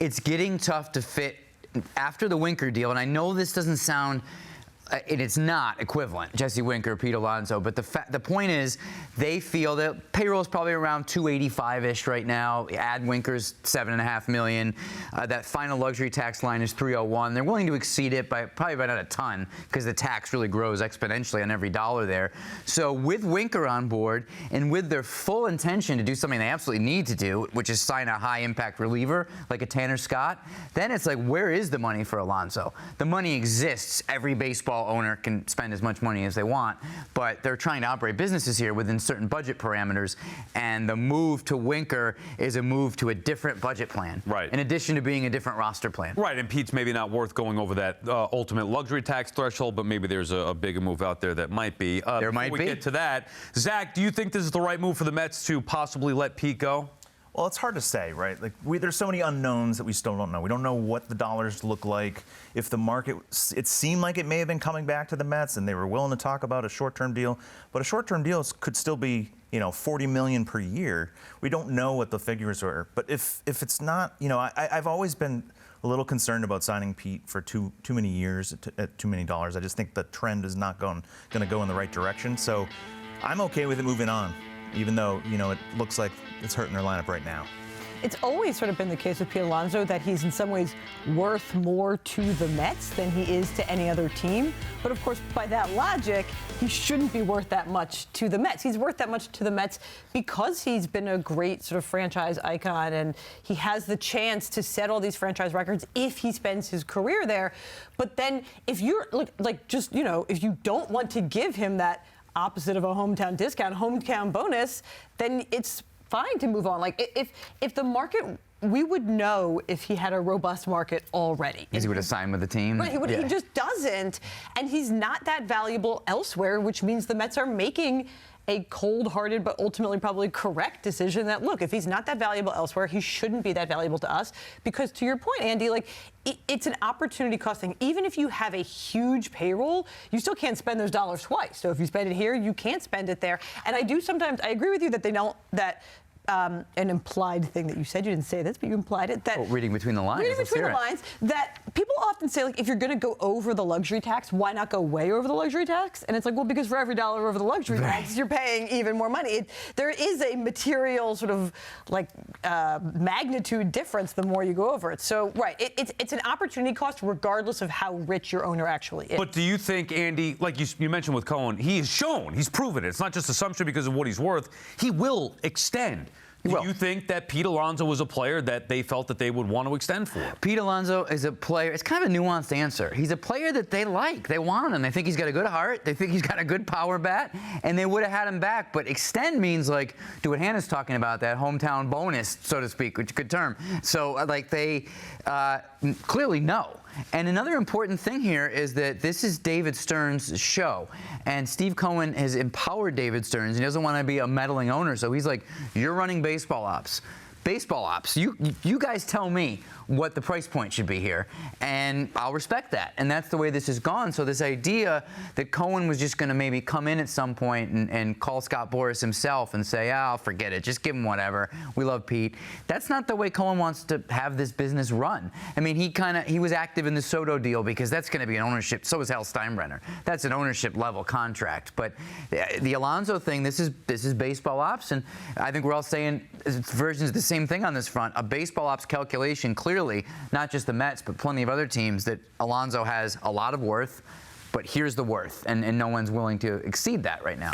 it's getting tough to fit after the Winker deal, and I know this doesn't sound, and it's not equivalent, Jesse Winker, Pete Alonso, but the point is they feel that payroll is probably around 285-ish right now. Add Winker's $7.5 million. That final luxury tax line is 301. They're willing to exceed it by probably about a ton because the tax really grows exponentially on every dollar there. So with Winker on board and with their full intention to do something they absolutely need to do, which is sign a high-impact reliever like a Tanner Scott, then it's like, where is the money for Alonso? The money exists. Every baseball owner can spend as much money as they want, but they're trying to operate businesses here within certain budget parameters, and the move to Winker is a move to a different budget plan, right, in addition to being a different roster plan. Right, and Pete's maybe not worth going over that ultimate luxury tax threshold, but maybe there's a bigger move out there that might be. There might be. Before we get to that, Zach, do you think this is the right move for the Mets to possibly let Pete go? Well, it's hard to say, right? Like there's so many unknowns that we still don't know. We don't know what the dollars look like. If the market, it seemed like it may have been coming back to the Mets, and they were willing to talk about a short-term deal. But a short-term deal could still be, $40 million per year. We don't know what the figures are. But if it's not, I've always been a little concerned about signing Pete for too many years at too many dollars. I just think the trend is not going to go in the right direction. So I'm okay with it moving on, even though, it looks like it's hurting their lineup right now. It's always sort of been the case with Pete Alonso that he's in some ways worth more to the Mets than he is to any other team. But of course, by that logic, he shouldn't be worth that much to the Mets. He's worth that much to the Mets because he's been a great sort of franchise icon, and he has the chance to set all these franchise records if he spends his career there. But then if you're if you don't want to give him that opposite of a hometown discount, hometown bonus, then it's fine to move on. Like if the market, we would know if he had a robust market already. Because he would have signed with the team. But he just doesn't, and he's not that valuable elsewhere, which means the Mets are making a cold-hearted but ultimately probably correct decision that, look, if he's not that valuable elsewhere, he shouldn't be that valuable to us. Because to your point, Andy, it's an opportunity cost thing. Even if you have a huge payroll, you still can't spend those dollars twice. So if you spend it here, you can't spend it there. And I agree with you that they don't, an implied thing that you said. You didn't say this, but you implied it. That reading between the lines. Reading between the lines, that people often say, if you're going to go over the luxury tax, why not go way over the luxury tax? And it's like, well, because for every dollar over the luxury tax, you're paying even more money. There is a material sort of magnitude difference the more you go over it. So, right, it's an opportunity cost regardless of how rich your owner actually is. But do you think, Andy, like you mentioned with Cohen, he's proven it. It's not just assumption because of what he's worth. He will extend. Do you think that Pete Alonso was a player that they felt that they would want to extend for? Pete Alonso is a player. It's kind of a nuanced answer. He's a player that they like. They want him. They think he's got a good heart. They think he's got a good power bat, and they would have had him back. But extend means do what Hannah's talking about, that hometown bonus, so to speak, which is a good term. So they clearly know. And another important thing here is that this is David Stern's show, and Steve Cohen has empowered David Stern. He doesn't want to be a meddling owner, so he's like, you're running baseball ops. Baseball ops. You guys tell me what the price point should be here, and I'll respect that. And that's the way this has gone. So this idea that Cohen was just going to maybe come in at some point and call Scott Boras himself and say, "Oh, forget it, just give him whatever. We love Pete." That's not the way Cohen wants to have this business run. I mean, he was active in the Soto deal because that's going to be an ownership. So is Hal Steinbrenner. That's an ownership level contract. But the Alonso thing, this is baseball ops, and I think we're all saying it's versions of the same thing on this front. A baseball ops calculation, clearly, not just the Mets, but plenty of other teams, that Alonso has a lot of worth, but here's the worth, and no one's willing to exceed that right now.